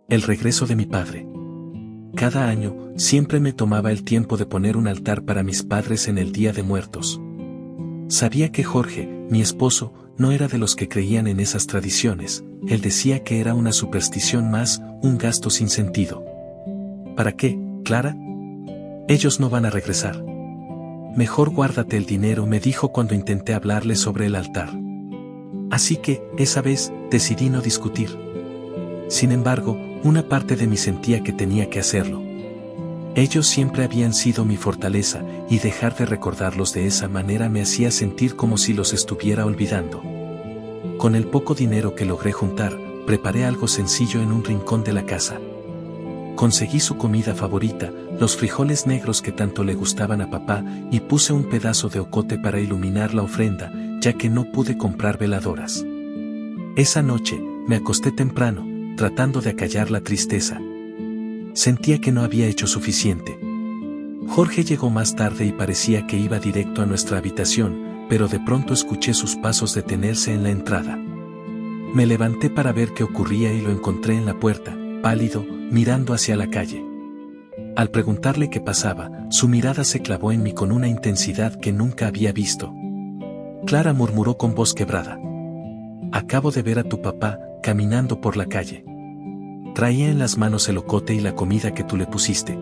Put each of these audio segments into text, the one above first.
El regreso de mi padre. Cada año, siempre me tomaba el tiempo de poner un altar para mis padres en el Día de Muertos. Sabía que Jorge, mi esposo, no era de los que creían en esas tradiciones. Él decía que era una superstición más, un gasto sin sentido. ¿Para qué, Clara? Ellos no van a regresar. Mejor guárdate el dinero, me dijo cuando intenté hablarle sobre el altar. Así que, esa vez, decidí no discutir. Sin embargo, una parte de mí sentía que tenía que hacerlo. Ellos siempre habían sido mi fortaleza, y dejar de recordarlos de esa manera me hacía sentir como si los estuviera olvidando. Con el poco dinero que logré juntar, preparé algo sencillo en un rincón de la casa. Conseguí su comida favorita, los frijoles negros que tanto le gustaban a papá, y puse un pedazo de ocote para iluminar la ofrenda, ya que no pude comprar veladoras. Esa noche, me acosté temprano, tratando de acallar la tristeza. Sentía que no había hecho suficiente. Jorge llegó más tarde y parecía que iba directo a nuestra habitación, pero de pronto escuché sus pasos detenerse en la entrada. Me levanté para ver qué ocurría y lo encontré en la puerta, pálido, mirando hacia la calle. Al preguntarle qué pasaba, su mirada se clavó en mí con una intensidad que nunca había visto. Clara, murmuró con voz quebrada. Acabo de ver a tu papá, caminando por la calle. Traía en las manos el ocote y la comida que tú le pusiste.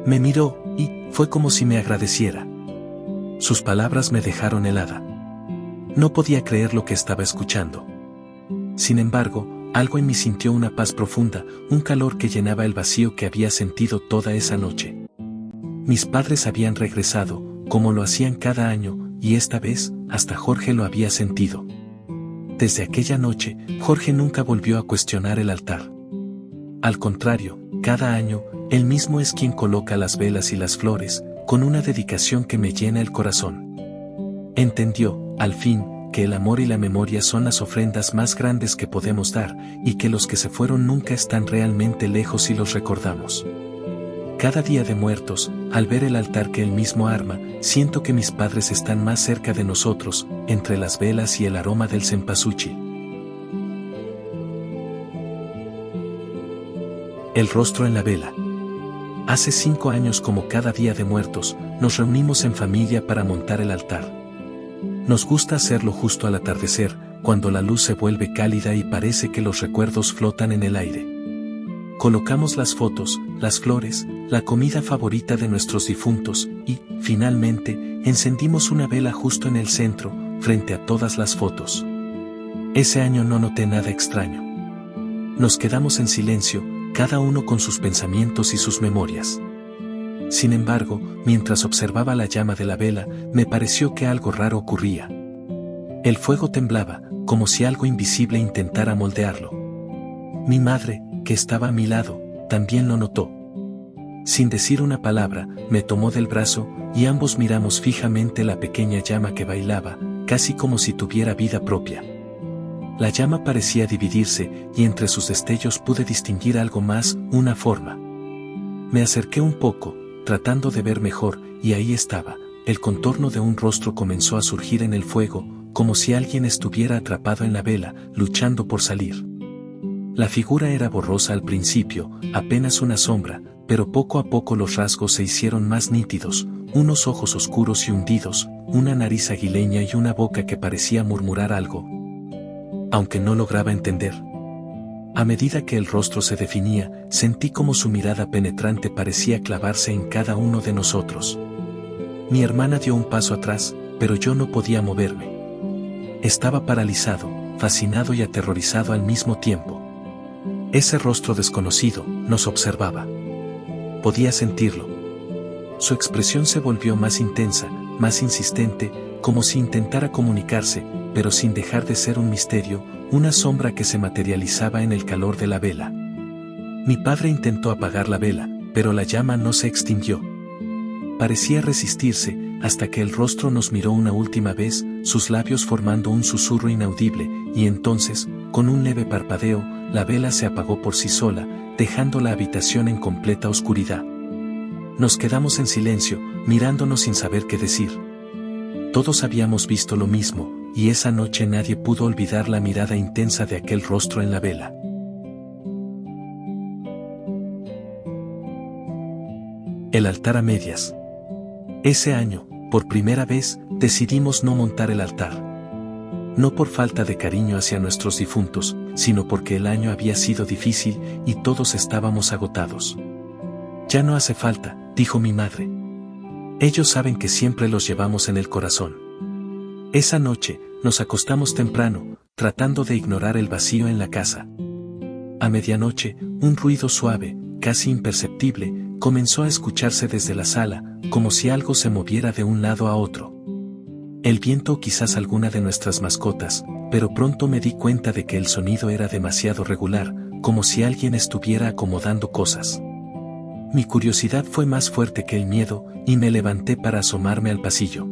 Me miró, y fue como si me agradeciera. Sus palabras me dejaron helada. No podía creer lo que estaba escuchando. Sin embargo, algo en mí sintió una paz profunda, un calor que llenaba el vacío que había sentido toda esa noche. Mis padres habían regresado, como lo hacían cada año, y esta vez, hasta Jorge lo había sentido. Desde aquella noche, Jorge nunca volvió a cuestionar el altar. Al contrario, cada año, él mismo es quien coloca las velas y las flores, con una dedicación que me llena el corazón. Entendió, al fin, que el amor y la memoria son las ofrendas más grandes que podemos dar, y que los que se fueron nunca están realmente lejos si los recordamos. Cada Día de Muertos, al ver el altar que él mismo arma, siento que mis padres están más cerca de nosotros, entre las velas y el aroma del cempasúchil. El rostro en la vela. Hace 5 años, como cada Día de Muertos, nos reunimos en familia para montar el altar. Nos gusta hacerlo justo al atardecer, cuando la luz se vuelve cálida y parece que los recuerdos flotan en el aire. Colocamos las fotos, las flores, la comida favorita de nuestros difuntos, y, finalmente, encendimos una vela justo en el centro, frente a todas las fotos. Ese año no noté nada extraño. Nos quedamos en silencio, cada uno con sus pensamientos y sus memorias. Sin embargo, mientras observaba la llama de la vela, me pareció que algo raro ocurría. El fuego temblaba, como si algo invisible intentara moldearlo. Mi madre, que estaba a mi lado, también lo notó. Sin decir una palabra, me tomó del brazo, y ambos miramos fijamente la pequeña llama que bailaba, casi como si tuviera vida propia. La llama parecía dividirse, y entre sus destellos pude distinguir algo más, una forma. Me acerqué un poco, tratando de ver mejor, y ahí estaba, el contorno de un rostro comenzó a surgir en el fuego, como si alguien estuviera atrapado en la vela, luchando por salir. La figura era borrosa al principio, apenas una sombra, pero poco a poco los rasgos se hicieron más nítidos, unos ojos oscuros y hundidos, una nariz aguileña y una boca que parecía murmurar algo, aunque no lograba entender. A medida que el rostro se definía, sentí como su mirada penetrante parecía clavarse en cada uno de nosotros. Mi hermana dio un paso atrás, pero yo no podía moverme. Estaba paralizado, fascinado y aterrorizado al mismo tiempo. Ese rostro desconocido nos observaba. Podía sentirlo. Su expresión se volvió más intensa, más insistente, como si intentara comunicarse, pero sin dejar de ser un misterio, una sombra que se materializaba en el calor de la vela. Mi padre intentó apagar la vela, pero la llama no se extinguió. Parecía resistirse, hasta que el rostro nos miró una última vez, sus labios formando un susurro inaudible, y entonces, con un leve parpadeo, la vela se apagó por sí sola, dejando la habitación en completa oscuridad. Nos quedamos en silencio, mirándonos sin saber qué decir. Todos habíamos visto lo mismo, y esa noche nadie pudo olvidar la mirada intensa de aquel rostro en la vela. El altar a medias. Ese año, por primera vez, decidimos no montar el altar. No por falta de cariño hacia nuestros difuntos, sino porque el año había sido difícil y todos estábamos agotados. Ya no hace falta, dijo mi madre. Ellos saben que siempre los llevamos en el corazón. Esa noche, nos acostamos temprano, tratando de ignorar el vacío en la casa. A medianoche, un ruido suave, casi imperceptible, comenzó a escucharse desde la sala, como si algo se moviera de un lado a otro. El viento o quizás alguna de nuestras mascotas, pero pronto me di cuenta de que el sonido era demasiado regular, como si alguien estuviera acomodando cosas. Mi curiosidad fue más fuerte que el miedo, y me levanté para asomarme al pasillo.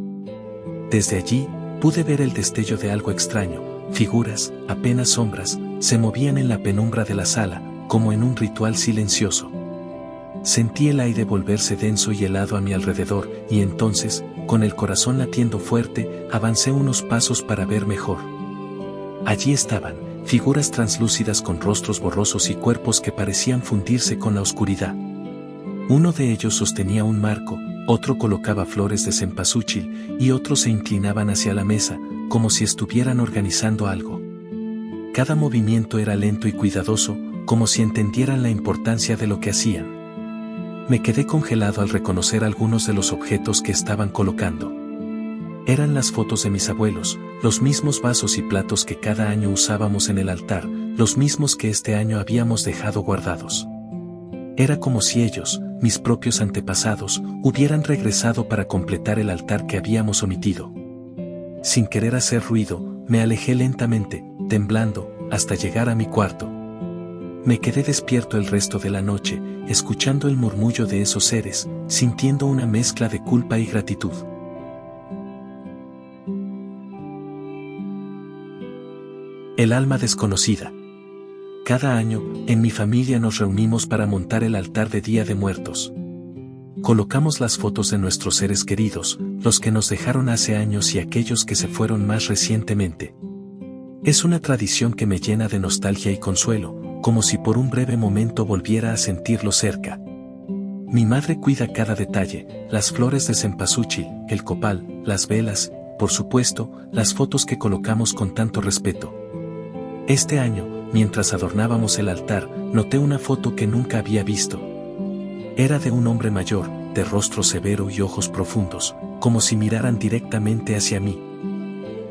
Desde allí, pude ver el destello de algo extraño, figuras, apenas sombras, se movían en la penumbra de la sala, como en un ritual silencioso. Sentí el aire volverse denso y helado a mi alrededor, y entonces, con el corazón latiendo fuerte, avancé unos pasos para ver mejor. Allí estaban, figuras translúcidas con rostros borrosos y cuerpos que parecían fundirse con la oscuridad. Uno de ellos sostenía un marco, otro colocaba flores de cempasúchil, y otros se inclinaban hacia la mesa, como si estuvieran organizando algo. Cada movimiento era lento y cuidadoso, como si entendieran la importancia de lo que hacían. Me quedé congelado al reconocer algunos de los objetos que estaban colocando. Eran las fotos de mis abuelos, los mismos vasos y platos que cada año usábamos en el altar, los mismos que este año habíamos dejado guardados. Era como si ellos, mis propios antepasados, hubieran regresado para completar el altar que habíamos omitido. Sin querer hacer ruido, me alejé lentamente, temblando, hasta llegar a mi cuarto. Me quedé despierto el resto de la noche, escuchando el murmullo de esos seres, sintiendo una mezcla de culpa y gratitud. El alma desconocida. Cada año, en mi familia nos reunimos para montar el altar de Día de Muertos. Colocamos las fotos de nuestros seres queridos, los que nos dejaron hace años y aquellos que se fueron más recientemente. Es una tradición que me llena de nostalgia y consuelo, como si por un breve momento volviera a sentirlo cerca. Mi madre cuida cada detalle, las flores de cempasúchil, el copal, las velas, por supuesto, las fotos que colocamos con tanto respeto. Este año, mientras adornábamos el altar, noté una foto que nunca había visto. Era de un hombre mayor, de rostro severo y ojos profundos, como si miraran directamente hacia mí.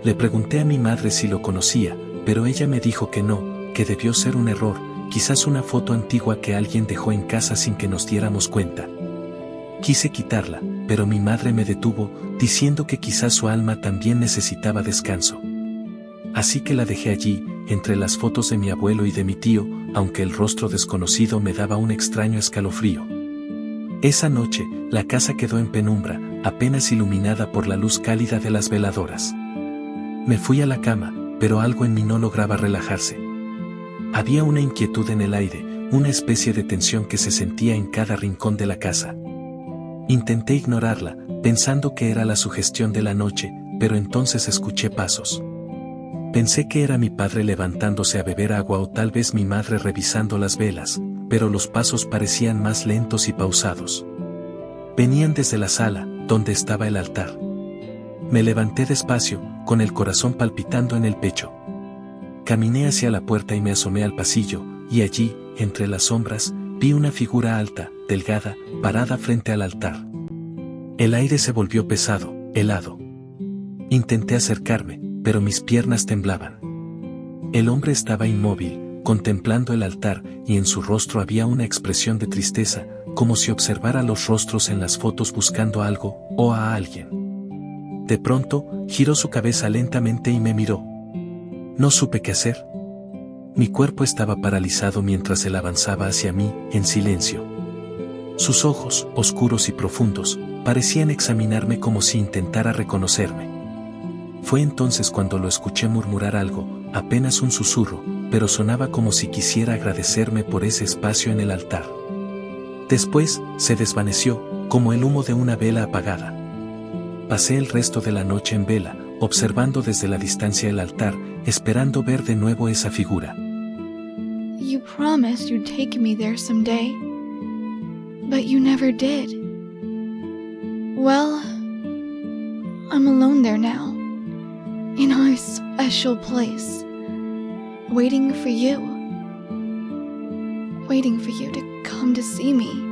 Le pregunté a mi madre si lo conocía, pero ella me dijo que no, que debió ser un error, quizás una foto antigua que alguien dejó en casa sin que nos diéramos cuenta. Quise quitarla, pero mi madre me detuvo, diciendo que quizás su alma también necesitaba descanso. Así que la dejé allí, entre las fotos de mi abuelo y de mi tío, aunque el rostro desconocido me daba un extraño escalofrío. Esa noche, la casa quedó en penumbra, apenas iluminada por la luz cálida de las veladoras. Me fui a la cama, pero algo en mí no lograba relajarse. Había una inquietud en el aire, una especie de tensión que se sentía en cada rincón de la casa. Intenté ignorarla, pensando que era la sugestión de la noche, pero entonces escuché pasos. Pensé que era mi padre levantándose a beber agua o tal vez mi madre revisando las velas, pero los pasos parecían más lentos y pausados. Venían desde la sala, donde estaba el altar. Me levanté despacio, con el corazón palpitando en el pecho. Caminé hacia la puerta y me asomé al pasillo, y allí, entre las sombras, vi una figura alta, delgada, parada frente al altar. El aire se volvió pesado, helado. Intenté acercarme, pero mis piernas temblaban. El hombre estaba inmóvil, contemplando el altar, y en su rostro había una expresión de tristeza, como si observara los rostros en las fotos buscando algo, o a alguien. De pronto, giró su cabeza lentamente y me miró. No supe qué hacer. Mi cuerpo estaba paralizado mientras él avanzaba hacia mí, en silencio. Sus ojos, oscuros y profundos, parecían examinarme como si intentara reconocerme. Fue entonces cuando lo escuché murmurar algo, apenas un susurro, pero sonaba como si quisiera agradecerme por ese espacio en el altar. Después, se desvaneció, como el humo de una vela apagada. Pasé el resto de la noche en vela, observando desde la distancia el altar, esperando ver de nuevo esa figura. You promised you'd take me there someday, but you never did. Well, I'm alone there now, in our special place, waiting for you to come to see me.